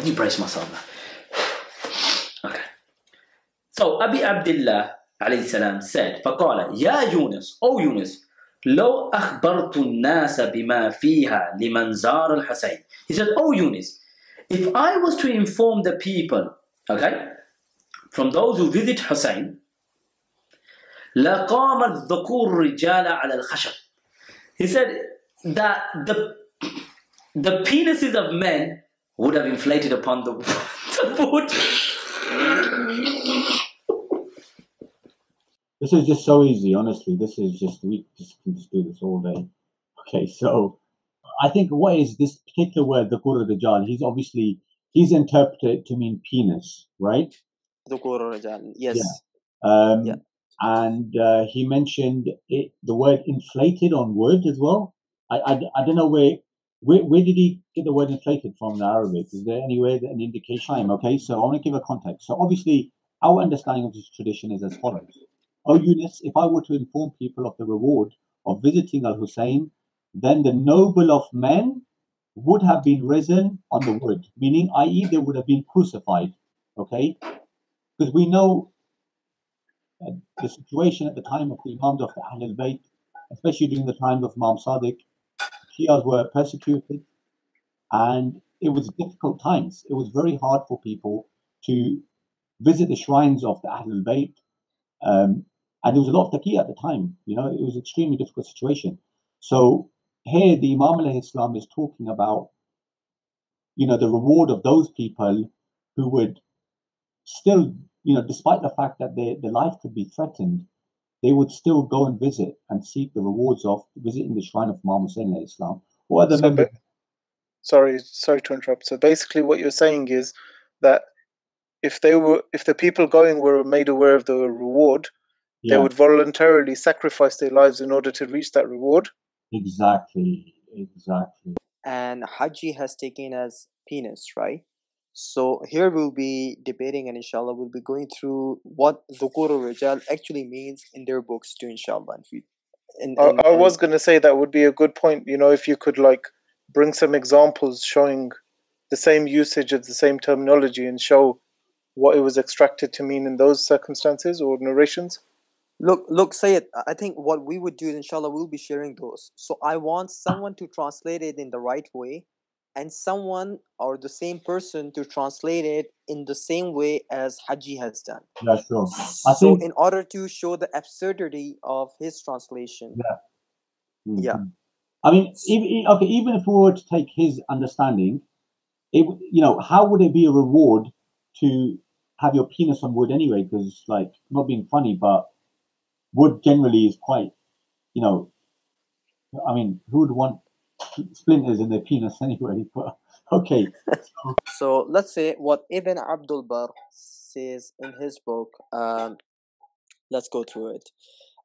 let me brace myself now. Okay. So Abi Abdullah alayhi salam said, فقال يا يونس, O Yunus, لو أخبرت الناس بما فيها لمن زار الحسين. He said, O Yunus, if I was to inform the people, okay, from those who visit Hussein, لقام الذكور الرجال على الخشب. He said that the penises of men would have inflated upon the wood. This is just so easy, honestly. This is just, we just can just do this all day. Okay, so I think what is this particular word, the Qurra Rajal, he's interpreted it to mean penis, right? The Qurra Rajal, yes. Yeah. And he mentioned the word inflated on wood as well. I don't know where did he get the word inflated from in Arabic? Is there anywhere an indication? Okay, so I want to give a context. So obviously, our understanding of this tradition is as follows. O Yunus, if I were to inform people of the reward of visiting Al-Hussein, then the noble of men would have been risen on the wood, meaning, i.e., they would have been crucified. Okay? Because we know the situation at the time of the Imams of the Ahlul Bayt, especially during the time of Imam Sadiq, Shias were persecuted, and it was difficult times. It was very hard for people to visit the shrines of the Ahlul Bayt. And there was a lot of taqiyya at the time, it was an extremely difficult situation. So here the Imam alayhi Islam is talking about, the reward of those people who would still, despite the fact that their life could be threatened, they would still go and visit and seek the rewards of visiting the shrine of Imam Hussein alayhi Islam. Or other members. Sorry to interrupt. So basically what you're saying is that if the people going were made aware of the reward, they would voluntarily sacrifice their lives in order to reach that reward. Exactly. And Haji has taken as penis, right? So here we'll be debating, and inshallah we'll be going through what Dhukur al-Rijal actually means in their books too, inshallah. I was going to say that would be a good point, if you could bring some examples showing the same usage of the same terminology and show what it was extracted to mean in those circumstances or narrations. Look, Sayyid, I think what we would do, inshallah, we'll be sharing those. So I want someone to translate it in the right way, and someone or the same person to translate it in the same way as Haji has done. Yeah, sure. So in order to show the absurdity of his translation. Yeah. Mm-hmm. Yeah. I mean, even if we were to take his understanding, how would it be a reward to have your penis on wood anyway? Because, not being funny, but wood generally is quite, who would want splinters in their penis anyway? But okay. So let's say what Ibn Abdul Barr says in his book. Let's go through it.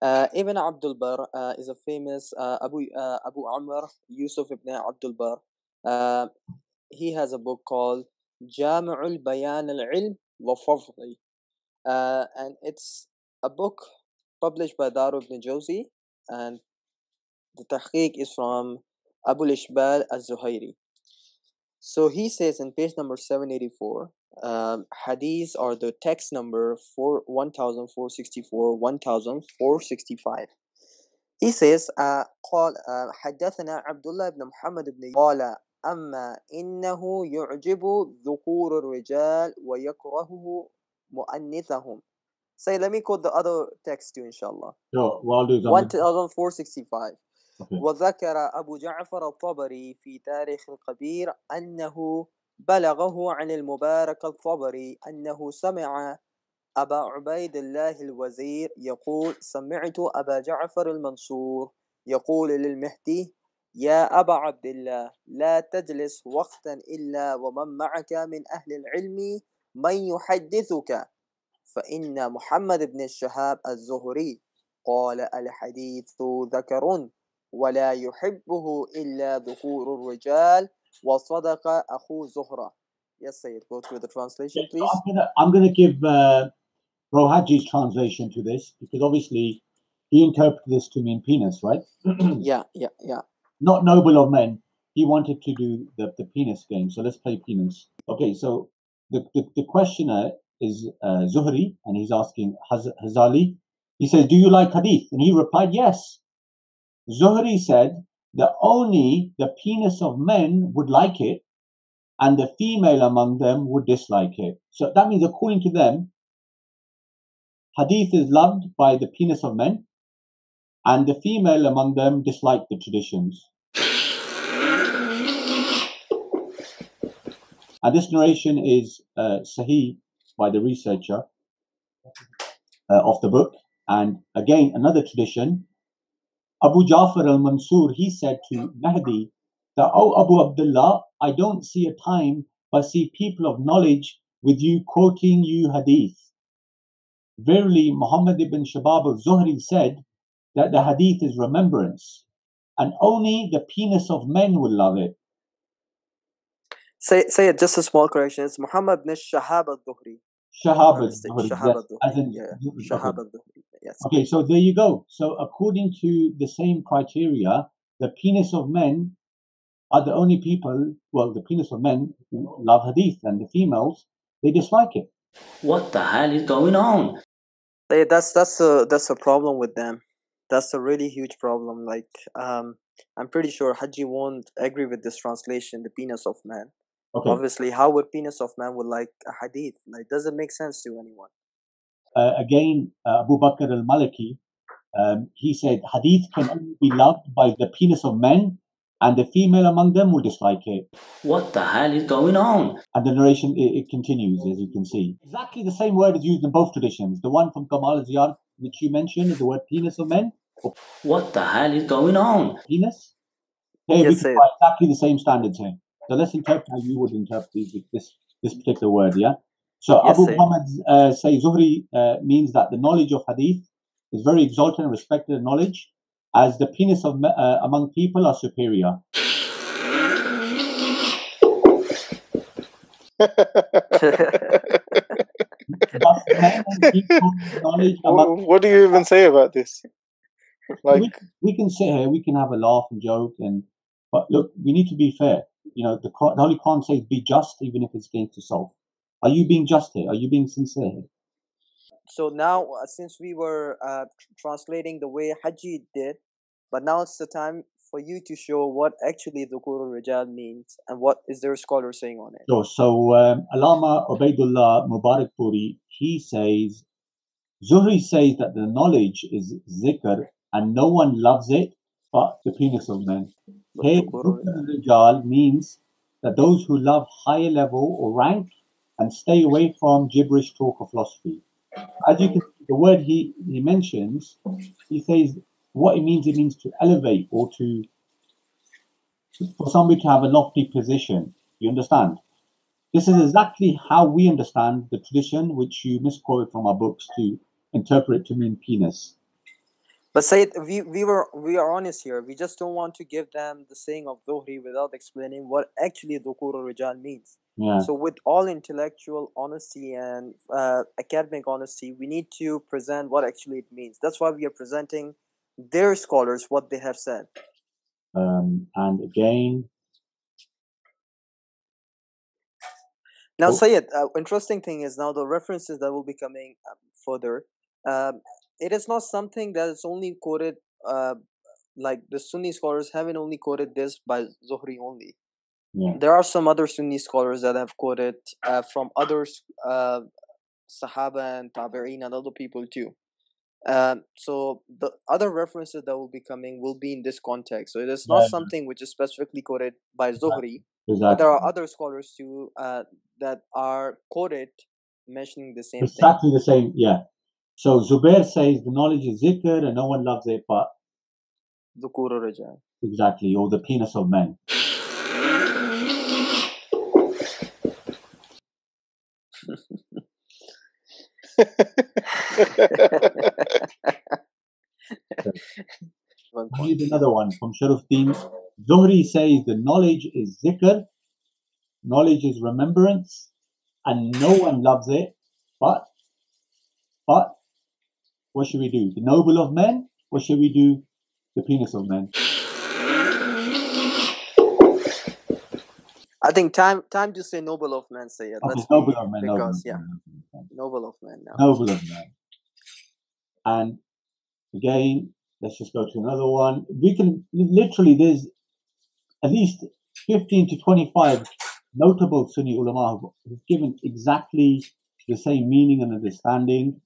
Ibn Abdul Barr is a famous Abu Amr Yusuf ibn Abdul Barr. He has a book called Jami'ul Bayan al-Ilm wa Fadli, and it's a book published by Dar ibn Jawzi, and the tahqiq is from Abu al-Ishbal al-Zuhairi. So he says in page number 784, hadith or the text number 1464, 1465. He says, قال حدثنا عبد الله بن محمد بن قال أما إنه يعجب ذكور الرجال ويكرهه مؤنثهم. Say, let me quote the other text too, inshallah. Sure. 1465. Okay. وذكر أبو جعفر الطبري في تاريخ الكبير أنه بلغه عن المبارك الطبري أنه سمع أبا عبيد الله الوزير يقول سمعت أبا جعفر المنصور يقول للمهدي يا أبا عبد الله لا تجلس وقتا إلا ومن معك من أهل العلم من يحدثك فإن محمد بن الشهاب الزهري قال الحديث ذكر ولا يحبه إلا ذكور الرجال وصدق أخو زهرة. Yes, Sayyid, go through the translation, please. I'm gonna give Bro Haji's translation to this, because obviously he interpreted this to mean penis, right? Yeah. Not noble of men. he wanted to do the penis game. So let's play penis. Okay, so the questioner is Zuhri, and he's asking Hazali. He says, do you like hadith? And he replied, yes. Zuhri said that only the penis of men would like it, and the female among them would dislike it. So that means, according to them, hadith is loved by the penis of men, and the female among them dislike the traditions. And this narration is Sahih by the researcher of the book. And again, another tradition, Abu Ja'far al-Mansur, he said to Mahdi that, "Oh, Abu Abdullah, I don't see a time but see people of knowledge with you quoting you hadith. Verily, Muhammad ibn Shabab al-Zuhri said that the hadith is remembrance, and only the penis of men will love it." Say it, just a small correction. It's Muhammad ibn Shahab al-Zuhri. Shahab al-Zuhri. Shahab Yes, al-Zuhri. as in, Yeah, okay. Shahab al-Zuhri. Yes. Okay, so there you go. So according to the same criteria, the penis of men are the only people, well, the penis of men love hadith, and the females, they dislike it. What the hell is going on? That's a problem with them. That's a really huge problem. Like, I'm pretty sure Haji won't agree with this translation, the penis of man. Okay. Obviously, how would penis of man would like a hadith? Like, doesn't make sense to anyone. Again, Abu Bakr al-Maliki, he said, hadith can only be loved by the penis of men, and the female among them will dislike it. What the hell is going on? And the narration, it continues, as you can see. Exactly the same word is used in both traditions. The one from Kamal al-Ziyad, which you mentioned, is the word penis of men. What the hell is going on? Penis. Here Yes, we can find exactly the same standards here. So let's interpret how you would interpret this particular word, yeah? So Yes, Abu Sayyid. Muhammad say Zuhri means that the knowledge of hadith is very exalted and respected knowledge, as the penis of among people are superior. Thus, men and people's knowledge among What do you even say about this? Like, we can sit here, we can have a laugh and joke, but look, we need to be fair. You know, the Holy Quran says, "Be just, even if it's against yourself." Are you being just here? Are you being sincere here? So now, since we were translating the way Haji did, but now it's the time for you to show what actually Dhukur al-Rijal means and what is their scholar saying on it. So Alama Ubaidullah Mubarak Puri, he says, Zuhri says that the knowledge is zikr and no one loves it but the penis of men. Here, Dhukur al-Rijal means that those who love higher level or rank and stay away from gibberish talk or philosophy. As you can see, the word he mentions, he says what it means to elevate or for somebody to have a lofty position. You understand? This is exactly how we understand the tradition which you misquoted from our books to interpret to mean penis. But Sayyid, we are honest here. We just don't want to give them the saying of Dhuhri without explaining what actually Dhukur al-Rijal means. Yeah. So with all intellectual honesty and academic honesty, we need to present what actually it means. That's why we are presenting their scholars what they have said. And again, now Sayyid, interesting thing is now the references that will be coming further. It is not something that is only quoted, like the Sunni scholars haven't only quoted this by Zuhri only. yeah. There are some other Sunni scholars that have quoted from others, Sahaba and Tabi'een and other people too. So the other references that will be coming will be in this context. So it is not something which is specifically quoted by Zuhri, but there are other scholars too that are quoted mentioning the same thing. Exactly the same, yeah. So Zubair says the knowledge is zikr and no one loves it but Dhukur al-Rijal. exactly, or the penis of men. Here's another one from Sharafuddin. Zuhri says the knowledge is zikr, knowledge is remembrance, and no one loves it but what should we do? The noble of men, or should we do the penis of men? I think time to say noble of men, Sayyid. Okay, Let's noble be, of men, because noble of men. noble of men now. Noble of men. And again, let's just go to another one. We can literally, there's at least 15 to 25 notable Sunni ulama who've given exactly the same meaning and understanding.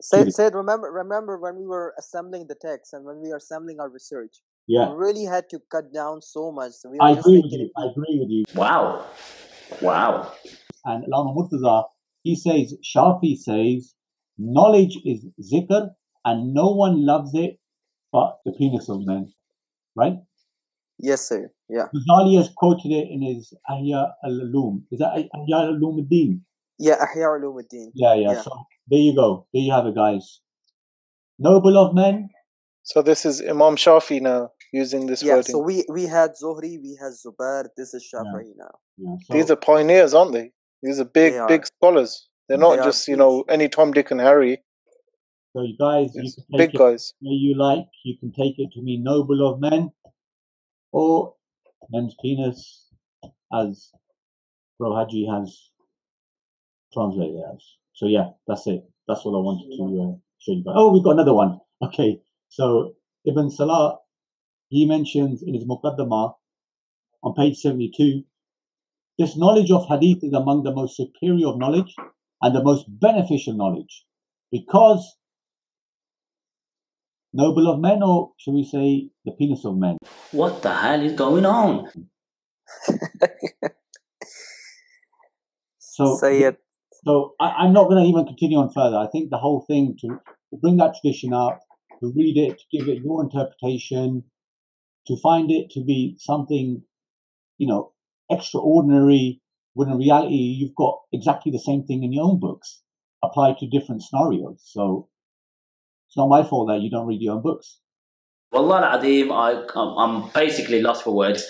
Said, remember when we were assembling the text and when we were assembling our research, we really had to cut down so much. So we were I agree with you. Wow. And Allama Murtaza, he says, Shafi says, knowledge is zikr and no one loves it but the penis of men. Right? Yes, sir. Yeah. Ghazali has quoted it in his Ahya al-Ulum. Is that Ahya al-Ulum ad-Din? Yeah, Ahya al-Ulum ad-Din. Yeah. So there you go. There you have it, guys. Noble of men. So this is Imam Shafi now using this wording. So we had Zuhri, we had Zubair. This is Shafi'i now. Yeah, so these are pioneers, aren't they? These are big scholars. They're not just any Tom, Dick, and Harry. So you guys, you can take big it guys. where you like. You can take it to mean noble of men, or men's penis, as Bro Haji has translated as. So yeah, that's it. That's what I wanted to show you guys. Oh, we've got another one. Okay, so Ibn Salah, he mentions in his Muqaddamah on page 72, this knowledge of hadith is among the most superior of knowledge and the most beneficial knowledge, because noble of men, or should we say the penis of men? What the hell is going on? So I'm not going to even continue on further. I think the whole thing to bring that tradition out, to read it, to give it your interpretation, to find it to be something, extraordinary, when in reality you've got exactly the same thing in your own books applied to different scenarios. So it's not my fault that you don't read your own books. Wallah al-Adim, I'm basically lost for words.